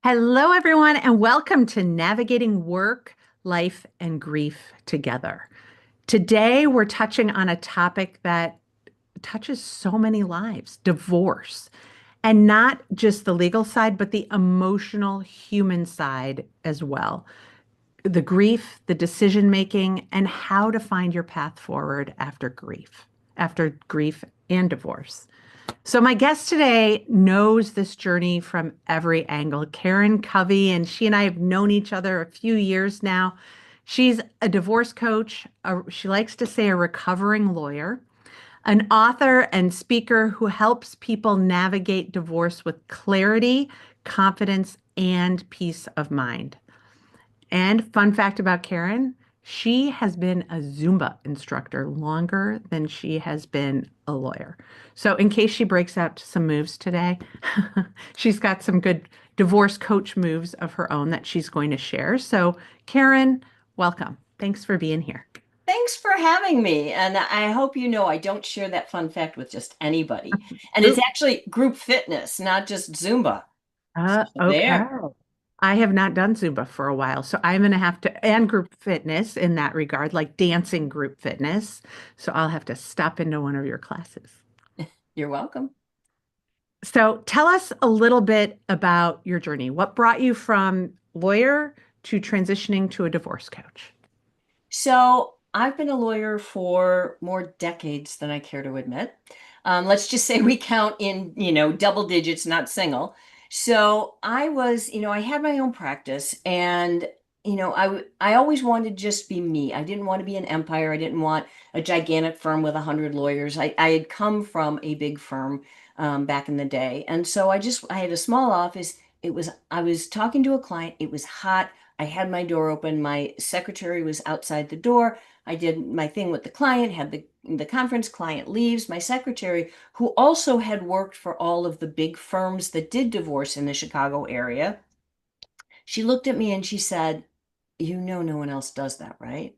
Hello, everyone, and welcome to Navigating Work, Life, and Grief Together. Today, we're touching on a topic that touches so many lives, divorce, and not just the legal side, but the emotional, human side as well. The grief, the decision making, and how to find your path forward after grief and divorce. So, my guest today knows this journey from every angle. Karen Covey, and she and I have known each other a few years now. She's a divorce coach. She likes to say a recovering lawyer, an author and speaker who helps people navigate divorce with clarity, confidence, and peace of mind. And fun fact about Karen, she has been a Zumba instructor longer than she has been a lawyer. So, in case she breaks out some moves today, she's got some good divorce coach moves of her own that she's going to share. So, Karen, welcome. Thanks for being here. Thanks for having me. And I hope you know I don't share that fun fact with just anybody. And it's Ooh, actually group fitness, not just Zumba. So okay. there. I have not done Zumba for a while, so I'm going to have to, and group fitness in that regard, like dancing group fitness. So I'll have to stop into one of your classes. You're welcome. So tell us a little bit about your journey. What brought you from lawyer to transitioning to a divorce coach? So I've been a lawyer for more decades than I care to admit. Let's just say we count in, double digits, not single. So I had my own practice and, I always wanted to just be me. I didn't want to be an empire. I didn't want a gigantic firm with 100 lawyers. I had come from a big firm back in the day. And so I had a small office. I was talking to a client. It was hot. I had my door open. My secretary was outside the door. I did my thing with the client, had the conference, client leaves. My secretary, who also had worked for all of the big firms that did divorce in the Chicago area, she looked at me and she said, "You know, no one else does that, right?"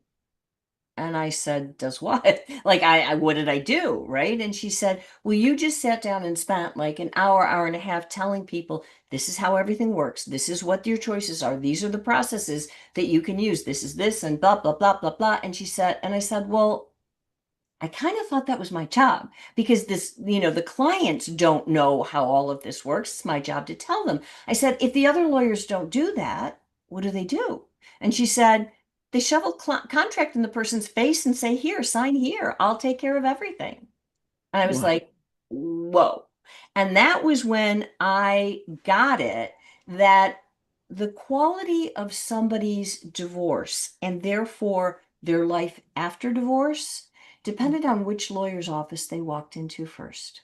And I said, "Does what?" Like, what did I do? Right. And she said, "Well, you just sat down and spent like an hour and a half telling people this is how everything works. This is what your choices are. These are the processes that you can use. This is this and blah, blah, blah, blah, blah." And I said, "Well, I kind of thought that was my job because the clients don't know how all of this works. It's my job to tell them." I said, "If the other lawyers don't do that, what do they do?" And she said, "They shove a contract in the person's face and say, 'Here, sign here. I'll take care of everything.'" And I was Wow. like, whoa. And that was when I got it that the quality of somebody's divorce and therefore their life after divorce depended on which lawyer's office they walked into first.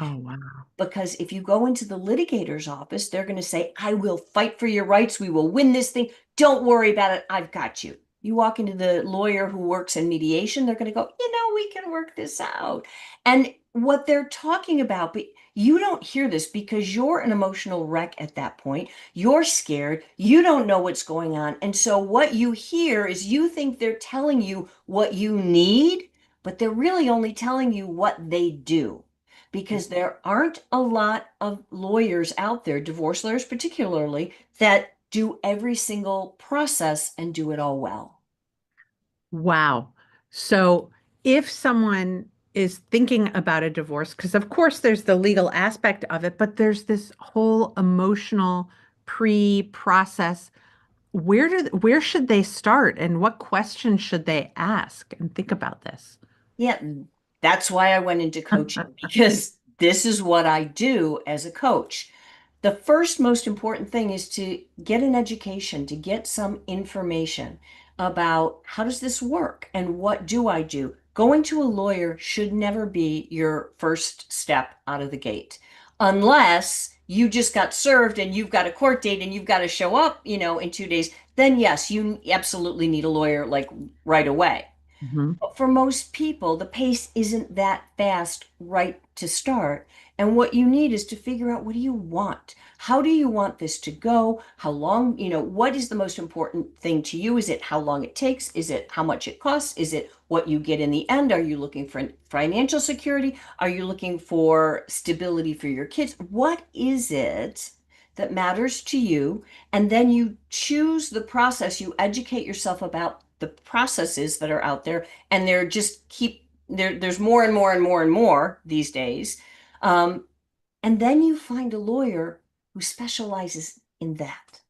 Oh, wow. Because if you go into the litigator's office, they're going to say, "I will fight for your rights. We will win this thing. Don't worry about it. I've got you." You walk into the lawyer who works in mediation, they're going to go, "We can work this out." And what they're talking about, but you don't hear this because you're an emotional wreck at that point. You're scared. You don't know what's going on. And so what you hear is you think they're telling you what you need, but they're really only telling you what they do because there aren't a lot of lawyers out there, divorce lawyers particularly, that do every single process and do it all well. Wow. So if someone is thinking about a divorce, because of course there's the legal aspect of it, but there's this whole emotional pre-process. Where should they start and what questions should they ask and think about this? Yeah, that's why I went into coaching because this is what I do as a coach. The first most important thing is to get an education, to get some information about how does this work and what do I do. Going to a lawyer should never be your first step out of the gate, unless you just got served and you've got a court date and you've got to show up, in 2 days. Then yes, you absolutely need a lawyer like right away. Mhm. For most people, the pace isn't that fast right to start. And what you need is to figure out, what do you want? How do you want this to go? How long, what is the most important thing to you? Is it how long it takes? Is it how much it costs? Is it what you get in the end? Are you looking for financial security? Are you looking for stability for your kids? What is it that matters to you, and then you choose the process. You educate yourself about the processes that are out there, and they're just keep there's more and more and more and more these days. Um, and then you find a lawyer who specializes in that.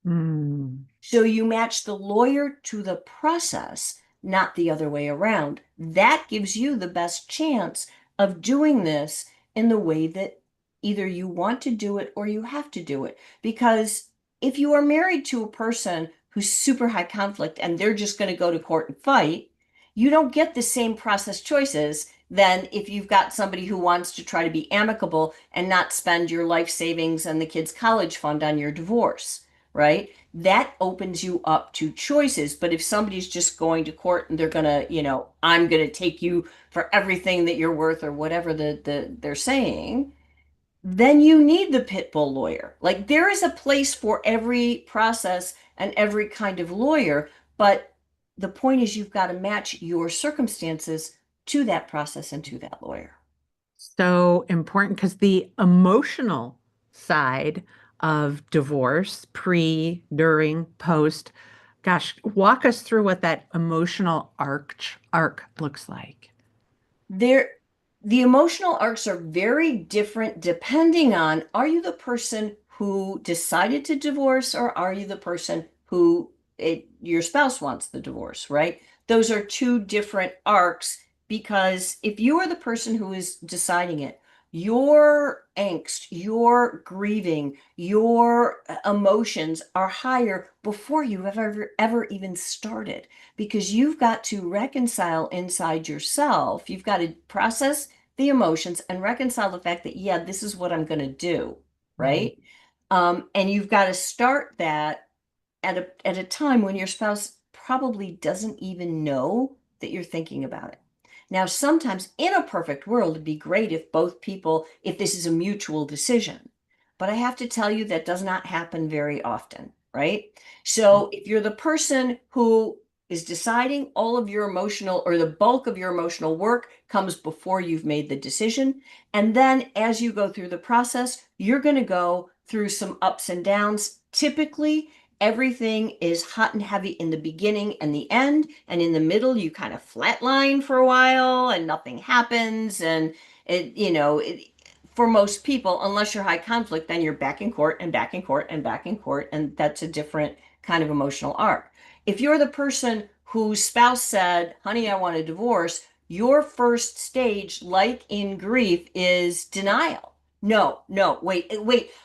Mm. So you match the lawyer to the process, not the other way around. That gives you the best chance of doing this in the way that either you want to do it or you have to do it. Because if you are married to a person who's super high conflict and they're just going to go to court and fight, you don't get the same process choices than if you've got somebody who wants to try to be amicable and not spend your life savings and the kids' college fund on your divorce, right? That opens you up to choices. But if somebody's just going to court and they're gonna, I'm gonna take you for everything that you're worth or whatever they're saying, then you need the pit bull lawyer. Like there is a place for every process and every kind of lawyer, but the point is you've got to match your circumstances to that process and to that lawyer. So important because the emotional side of divorce, pre, during, post, gosh, walk us through what that emotional arc looks like. There, the emotional arcs are very different depending on, are you the person who decided to divorce or are you the person who your spouse wants the divorce, right? Those are two different arcs because if you are the person who is deciding it, your angst, your grieving, your emotions are higher before you have ever even started because you've got to reconcile inside yourself. You've got to process the emotions and reconcile the fact that, yeah, this is what I'm going to do, Mhm. right? And you've got to start that at a time when your spouse probably doesn't even know that you're thinking about it. Now, sometimes in a perfect world, it'd be great if both people, if this is a mutual decision. But I have to tell you that does not happen very often, right? So if you're the person who is deciding, all of your emotional or the bulk of your emotional work comes before you've made the decision. And then as you go through the process, you're going to go through some ups and downs. Typically, everything is hot and heavy in the beginning and the end, and in the middle you kind of flatline for a while and nothing happens. And for most people, unless you're high conflict, then you're back in court and back in court and back in court, and that's a different kind of emotional arc. If you're the person whose spouse said, honey, I want a divorce, your first stage, like in grief, is denial. No, no, wait,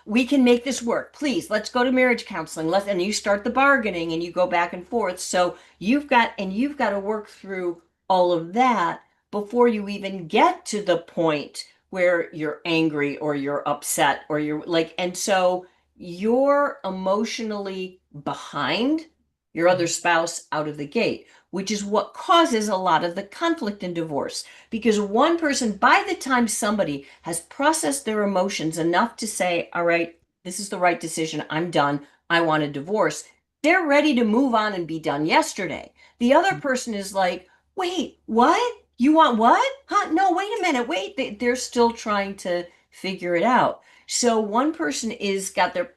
we can make this work. Please, let's go to marriage counseling. And you start the bargaining and you go back and forth. So you've got to work through all of that before you even get to the point where you're angry or you're upset or you're like, and so you're emotionally behind your other spouse out of the gate, which is what causes a lot of the conflict in divorce. Because one person, by the time somebody has processed their emotions enough to say, all right, this is the right decision, I'm done, I want a divorce, they're ready to move on and be done yesterday. The other person is like, wait, what? You want what? Huh? No, wait a minute. Wait. They're still trying to figure it out. So one person is got their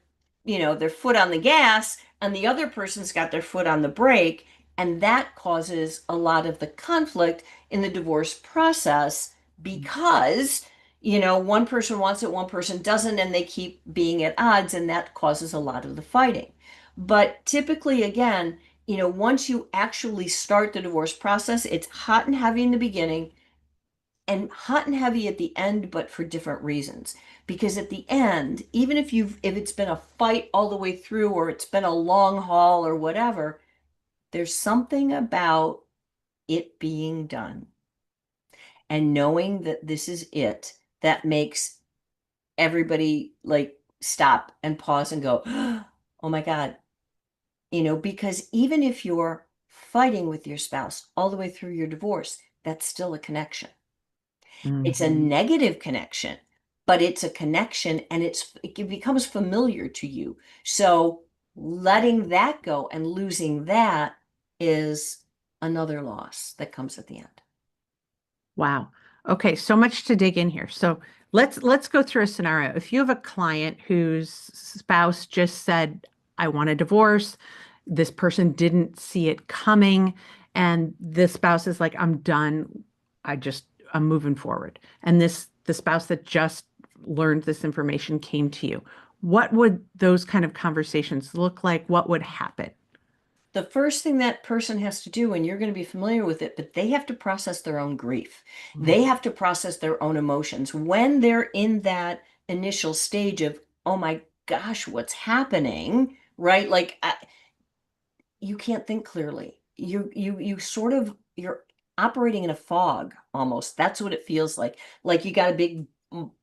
foot on the gas, and the other person's got their foot on the brake, and that causes a lot of the conflict in the divorce process because, one person wants it, one person doesn't, and they keep being at odds, and that causes a lot of the fighting. But typically, again, once you actually start the divorce process, it's hot and heavy in the beginning and hot and heavy at the end, but for different reasons. Because at the end, even if it's been a fight all the way through or it's been a long haul or whatever, there's something about it being done and knowing that this is it that makes everybody like stop and pause and go, oh my God, because even if you're fighting with your spouse all the way through your divorce, that's still a connection. It's a Mhm. negative connection, but it's a connection and it becomes familiar to you. So letting that go and losing that is another loss that comes at the end. Wow. Okay, so much to dig in here. So Let's go through a scenario. If you have a client whose spouse just said, "I want a divorce," this person didn't see it coming, and the spouse is like, "I'm done. I'm moving forward." And the spouse that just learned this information came to you. What would those kind of conversations look like? What would happen? The first thing that person has to do, and you're going to be familiar with it, but they have to process their own grief. They Mhm. have to process their own emotions. When they're in that initial stage of, oh my gosh, what's happening, right? You can't think clearly. You sort of you're operating in a fog almost. That's what it feels like. Like you got a big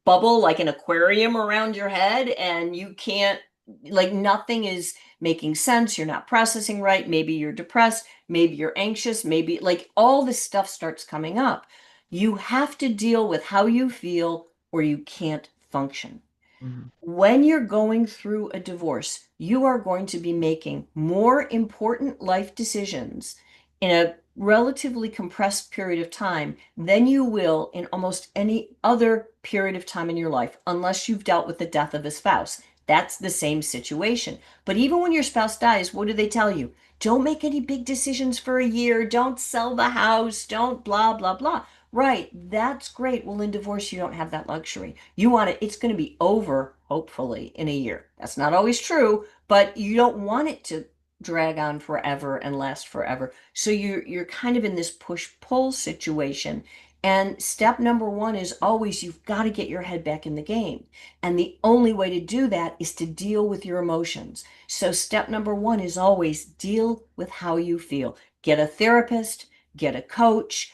bubble, like an aquarium around your head, and you can't, like, nothing is making sense. You're not processing right. Maybe you're depressed, maybe you're anxious, maybe like all this stuff starts coming up. You have to deal with how you feel or you can't function. Mhm. When you're going through a divorce, you are going to be making more important life decisions in a relatively compressed period of time than you will in almost any other period of time in your life, unless you've dealt with the death of a spouse. That's the same situation. But even when your spouse dies, what do they tell you? Don't make any big decisions for a year. Don't sell the house. Don't blah, blah, blah. Right, that's great. Well, in divorce, you don't have that luxury. You want it, it's going to be over, hopefully, in a year. That's not always true, but you don't want it to drag on forever and last forever. So you're kind of in this push-pull situation. And step number one is always you've got to get your head back in the game. And the only way to do that is to deal with your emotions. So step number one is always deal with how you feel. Get a therapist, get a coach,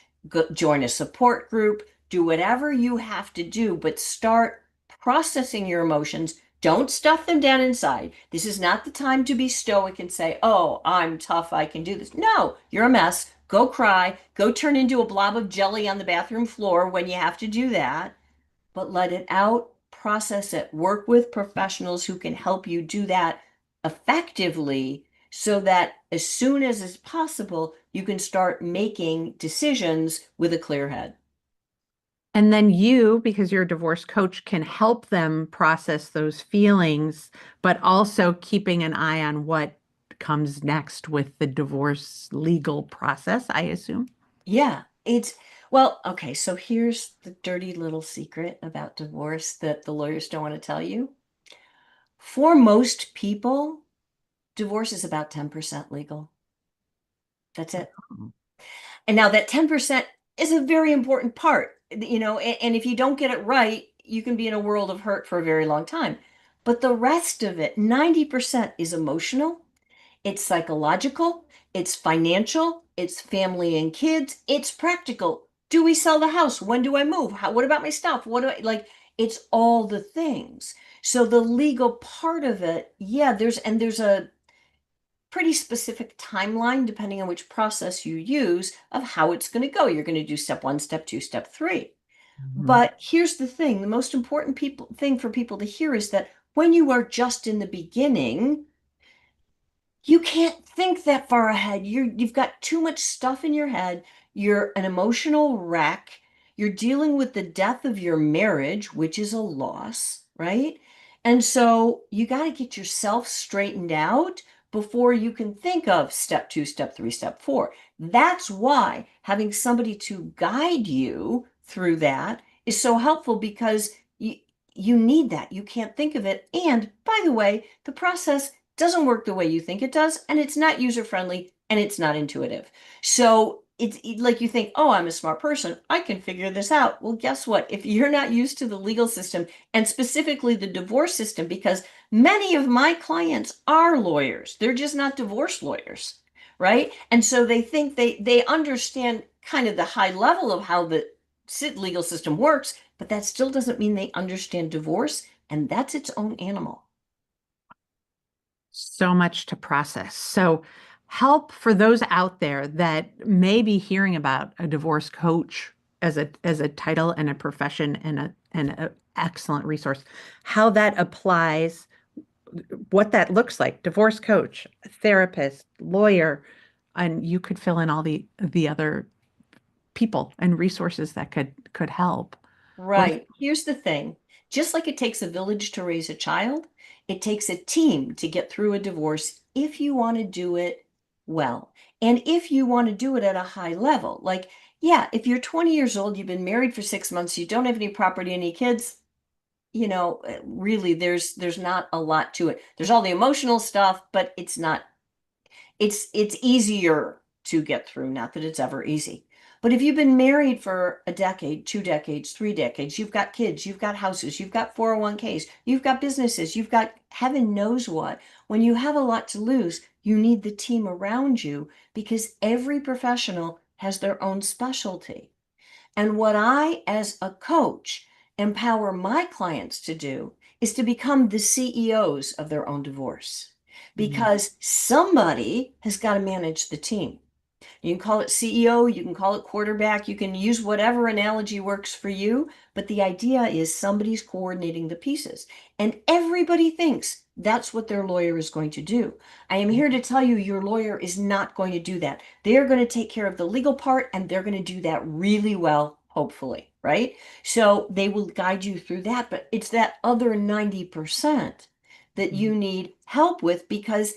join a support group, do whatever you have to do, but start processing your emotions. Don't stuff them down inside. This is not the time to be stoic and say, oh, I'm tough, I can do this. No, you're a mess. Go cry. Go turn into a blob of jelly on the bathroom floor when you have to do that, but let it out, process it, work with professionals who can help you do that effectively so that as soon as is possible, you can start making decisions with a clear head. And then you, because you're a divorce coach, can help them process those feelings, but also keeping an eye on what comes next with the divorce legal process, I assume. Yeah, well, okay, so here's the dirty little secret about divorce that the lawyers don't want to tell you. For most people, divorce is about 10% legal. That's it. And now that 10% is a very important part, and if you don't get it right, you can be in a world of hurt for a very long time. But the rest of it, 90% is emotional, it's psychological, it's financial, it's family and kids, it's practical. Do we sell the house? When do I move? What about my stuff? What do I like? It's all the things. So the legal part of it, yeah, there's a pretty specific timeline, depending on which process you use, of how it's going to go. You're going to do step one, step two, step three. Mhm. But here's the thing, the most important thing for people to hear is that when you are just in the beginning, you can't think that far ahead. You've got too much stuff in your head. You're an emotional wreck. You're dealing with the death of your marriage, which is a loss, right? And so you got to get yourself straightened out before you can think of step two, step three, step four. That's why having somebody to guide you through that is so helpful, because you need that. You can't think of it. And by the way, the process doesn't work the way you think it does, and it's not user friendly, and it's not intuitive. So like you think, oh, I'm a smart person, I can figure this out. Well, guess what? If you're not used to the legal system, and specifically the divorce system, because many of my clients are lawyers, they're just not divorce lawyers, right? And so they think they understand kind of the high level of how the legal system works, but that still doesn't mean they understand divorce, and that's its own animal. So much to process. So, help for those out there that may be hearing about a divorce coach as a title and a profession and a excellent resource. How that applies, what that looks like. Divorce coach, therapist, lawyer, and you could fill in all the other people and resources that could help. Or Right. Here's the thing. Just like it takes a village to raise a child, it takes a team to get through a divorce if you want to do it well. And if you want to do it at a high level. Like, yeah, if you're 20 years old, you've been married for 6 months, you don't have any property, any kids, really there's not a lot to it. There's all the emotional stuff, but it's not it's easier to get through. Not that it's ever easy. But if you've been married for a decade, 2 decades, 3 decades, you've got kids, you've got houses, you've got 401ks, you've got businesses, you've got heaven knows what. When you have a lot to lose, you need the team around you because every professional has their own specialty. And what I, as a coach, empower my clients to do is to become the CEOs of their own divorce Mhm. because somebody has got to manage the team. You can call it CEO, you can call it quarterback, you can use whatever analogy works for you, but the idea is somebody's coordinating the pieces. And everybody thinks that's what their lawyer is going to do. I am here to tell you your lawyer is not going to do that. They're going to take care of the legal part and they're going to do that really well, hopefully, right? So they will guide you through that, but it's that other 90% that you need help with because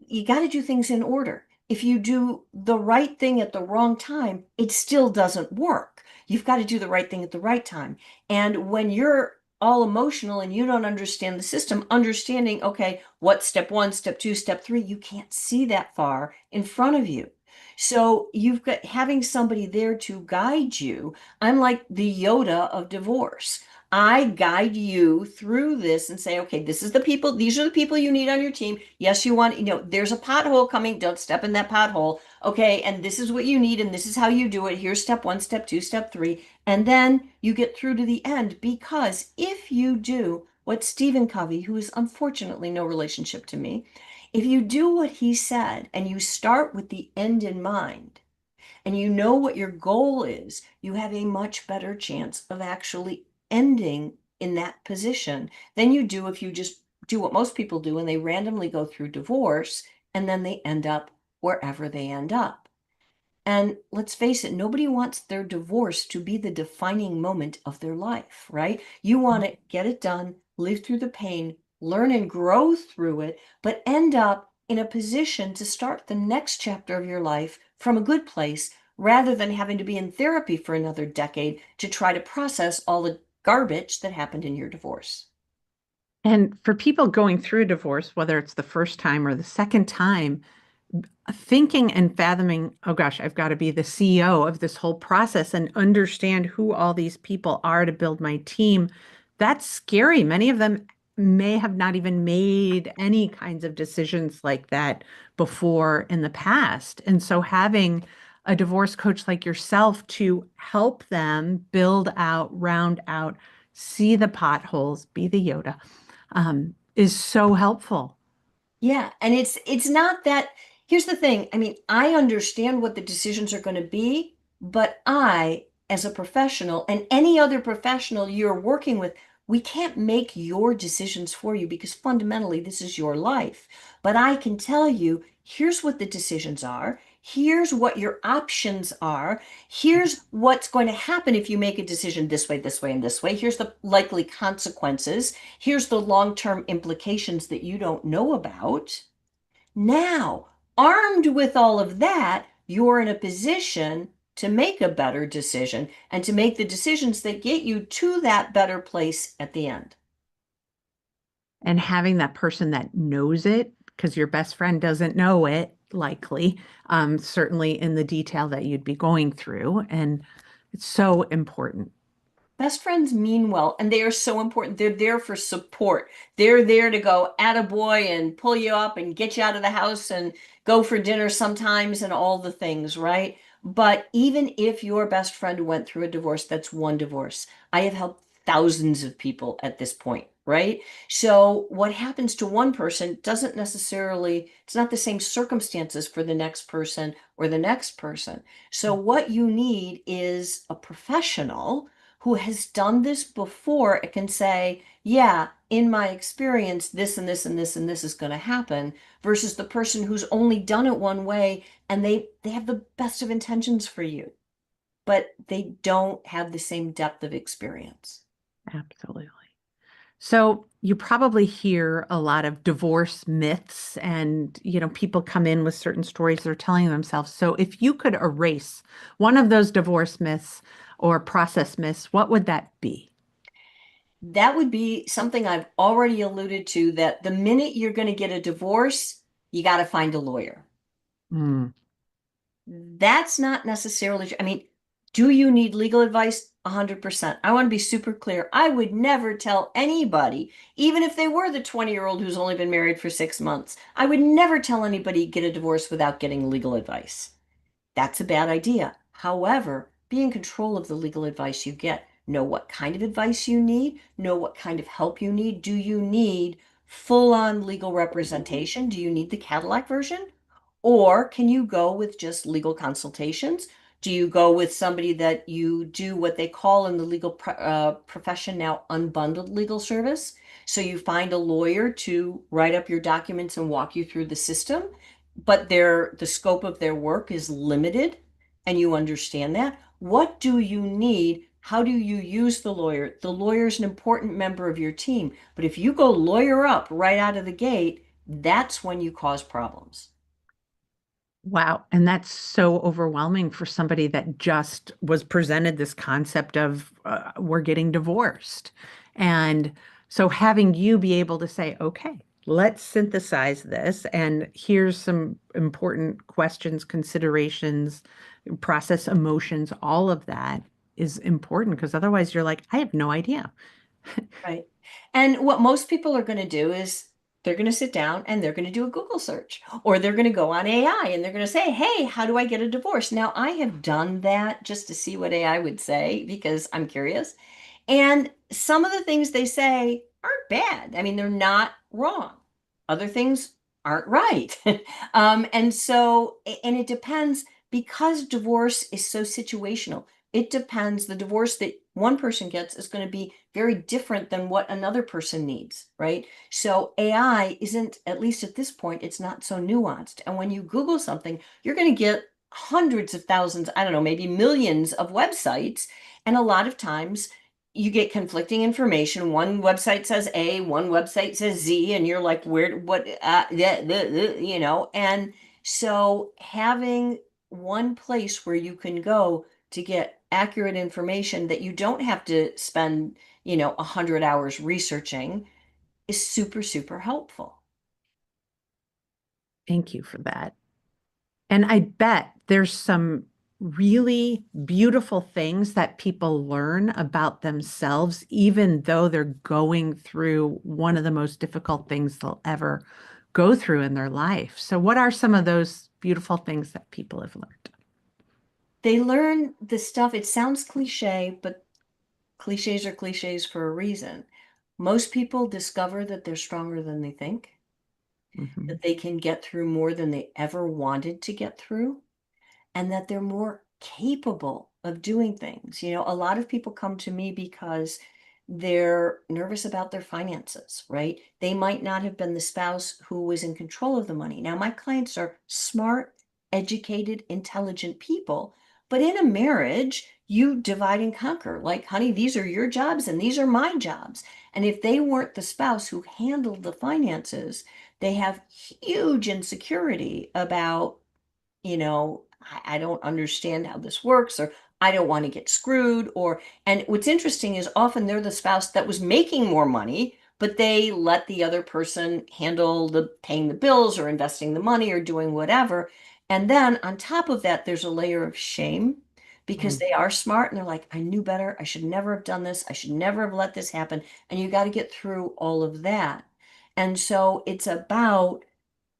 you got to do things in order. If you do the right thing at the wrong time, it still doesn't work. You've got to do the right thing at the right time. And when you're all emotional and you don't understand the system, understanding, okay, what's step one, step two, step three, you can't see that far in front of you. So you've got having somebody there to guide you. I'm like the Yoda of divorce. I guide you through this and say, okay, this is the people, these are the people you need on your team. Yes, you want, there's a pothole coming. Don't step in that pothole. Okay, and this is what you need, and this is how you do it. Here's step one, step two, step three. And then you get through to the end because if you do what Stephen Covey, who is unfortunately no relationship to me, if you do what he said and you start with the end in mind, and you know what your goal is, you have a much better chance of actually ending in that position than you do if you just do what most people do and they randomly go through divorce and then they end up wherever they end up. And let's face it, nobody wants their divorce to be the defining moment of their life, right? You want to get it done, live through the pain, learn and grow through it, but end up in a position to start the next chapter of your life from a good place rather than having to be in therapy for another decade to try to process all the garbage that happened in your divorce. And for people going through a divorce, whether it's the first time or the second time, thinking and fathoming, oh gosh, I've got to be the CEO of this whole process and understand who all these people are to build my team. That's scary. Many of them may have not even made any kinds of decisions like that before in the past. And so having a divorce coach like yourself to help them build out, round out, see the potholes, be the Yoda, is so helpful. Yeah, and it's not that. Here's the thing. I mean, I understand what the decisions are going to be, but I, as a professional, and any other professional you're working with, we can't make your decisions for you because fundamentally this is your life. But I can tell you, here's what the decisions are. Here's what your options are. Here's what's going to happen if you make a decision this way, this way, and this way. Here's the likely consequences. Here's the long-term implications that you don't know about. Now, armed with all of that, you're in a position to make a better decision and to make the decisions that get you to that better place at the end. And having that person that knows it, because your best friend doesn't know it, likely, certainly in the detail that you'd be going through. And it's so important. Best friends mean well, and they are so important. They're there for support. They're there to go attaboy and pull you up and get you out of the house and go for dinner sometimes and all the things, right? But even if your best friend went through a divorce, that's one divorce. I have helped thousands of people at this point, right? So what happens to one person doesn't necessarily, it's not the same circumstances for the next person or the next person. So what you need is a professional who has done this before, it can say, yeah, in my experience, this and this and this and this is going to happen, versus the person who's only done it one way and they have the best of intentions for you. but they don't have the same depth of experience. Absolutely. So you probably hear a lot of divorce myths and, people come in with certain stories they're telling themselves. So if you could erase one of those divorce myths or process myths, what would that be? That would be something I've already alluded to, that the minute you're going to get a divorce, you got to find a lawyer. Mm, That's not necessarily, I mean, do you need legal advice? 100%. I want to be super clear. I would never tell anybody, even if they were the 20-year-old who's only been married for 6 months, I would never tell anybody get a divorce without getting legal advice. That's a bad idea. However, be in control of the legal advice you get. Know what kind of advice you need, know what kind of help you need. Do you need full on legal representation? Do you need the Cadillac version? Or can you go with just legal consultations? Do you go with somebody that you do what they call in the legal profession now unbundled legal service? So you find a lawyer to write up your documents and walk you through the system, but the scope of their work is limited, and you understand that. What do you need? How do you use the lawyer? The lawyer is an important member of your team, but if you go lawyer up right out of the gate, that's when you cause problems. wow. And that's so overwhelming for somebody that just was presented this concept of we're getting divorced. And so having you be able to say, okay, let's synthesize this. And here's some important questions, considerations, process emotions, all of that is important because otherwise you're like, I have no idea. Right. And what most people are going to do is they're going to sit down and they're going to do a Google search, or they're going to go on AI and they're going to say, hey, how do I get a divorce? Now, I have done that just to see what AI would say because I'm curious. And some of the things they say aren't bad. I mean, they're not wrong. Other things aren't right. And it depends, because divorce is so situational. It depends. The divorce that one person gets is going to be very different than what another person needs, right? So AI isn't, at least at this point, it's not so nuanced. And when you Google something, you're going to get hundreds of thousands, I don't know, maybe millions of websites. And a lot of times, you get conflicting information. One website says A, one website says Z, and you're like, where, what, And so having one place where you can go to get accurate information that you don't have to spend, 100 hours researching is super, super helpful. Thank you for that. And I bet there's some really beautiful things that people learn about themselves, even though they're going through one of the most difficult things they'll ever go through in their life. So, what are some of those beautiful things that people have learned? They learn the stuff, it sounds cliche, but cliches are cliches for a reason. Most people discover that they're stronger than they think, Mhm. that they can get through more than they ever wanted to get through, and that they're more capable of doing things. A lot of people come to me because they're nervous about their finances, right? They might not have been the spouse who was in control of the money. Now, my clients are smart, educated, intelligent people, but in a marriage, you divide and conquer. Like, honey, these are your jobs and these are my jobs. And if they weren't the spouse who handled the finances, they have huge insecurity about, I don't understand how this works, or I don't want to get screwed, and what's interesting is often they're the spouse that was making more money, but they let the other person handle the paying the bills or investing the money or doing whatever. And then on top of that, there's a layer of shame because Mm. they are smart and they're like, I knew better. I should never have done this. I should never have let this happen. And you got to get through all of that. And so it's about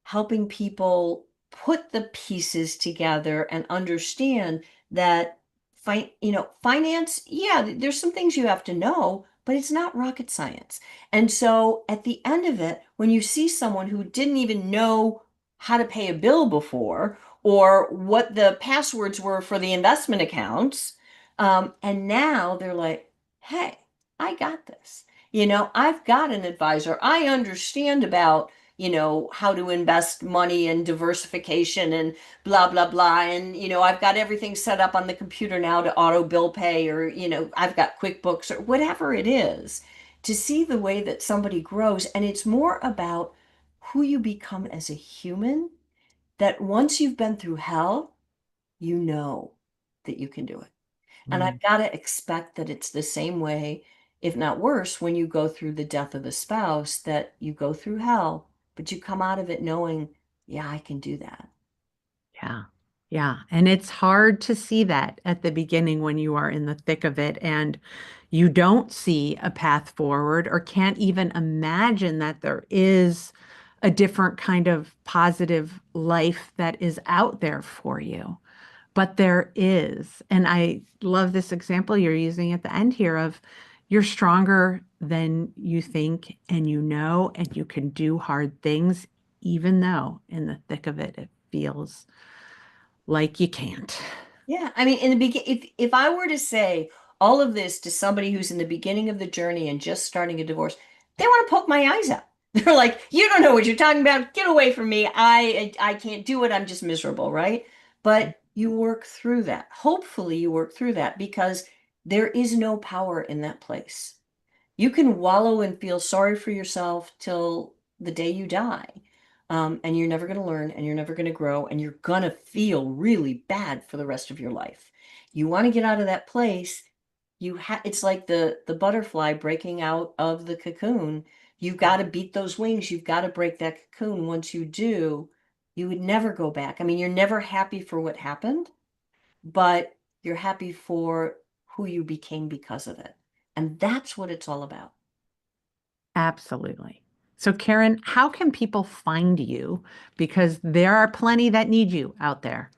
helping people put the pieces together and understand that finance, yeah, there's some things you have to know, but it's not rocket science. And so at the end of it, when you see someone who didn't even know how to pay a bill before, or what the passwords were for the investment accounts, and now they're like, hey, I got this. I've got an advisor. I understand about how to invest money and diversification and blah, blah, blah. And, I've got everything set up on the computer now to auto bill pay, or, I've got QuickBooks or whatever it is, to see the way that somebody grows. And it's more about who you become as a human, that once you've been through hell, you know that you can do it. And Mm, I've got to expect that it's the same way, if not worse, when you go through the death of a spouse, that you go through hell, but you come out of it knowing, yeah, I can do that. yeah. Yeah. And it's hard to see that at the beginning when you are in the thick of it and you don't see a path forward or can't even imagine that there is a different kind of positive life that is out there for you. But there is. And I love this example you're using at the end here of you're stronger than you think and and you can do hard things, even though in the thick of it, it feels like you can't. Yeah, I mean, in the if I were to say all of this to somebody who's in the beginning of the journey and just starting a divorce, they want to poke my eyes out. They're like, "You don't know what you're talking about. Get away from me. I can't do it. I'm just miserable, right?" But you work through that. Hopefully, you work through that, because there is no power in that place. You can wallow and feel sorry for yourself till the day you die. And you're never going to learn, and you're never going to grow, and you're going to feel really bad for the rest of your life. You want to get out of that place. It's like the butterfly breaking out of the cocoon. You've got to beat those wings. You've got to break that cocoon. Once you do, you would never go back. I mean, you're never happy for what happened, but you're happy for who you became because of it. And that's what it's all about. Absolutely. So, Karen, how can people find you? Because there are plenty that need you out there.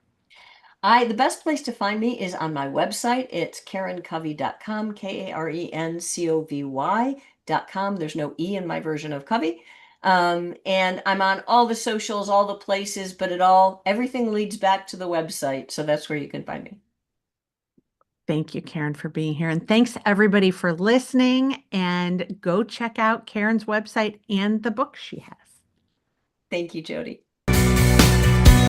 The best place to find me is on my website. It's karencovey.com, KarenCovey.com. There's no E in my version of Covey. And I'm on all the socials, all the places, but everything leads back to the website. So that's where you can find me. Thank you, Karen, for being here. And thanks everybody for listening. And go check out Karen's website and the book she has. Thank you, Jody.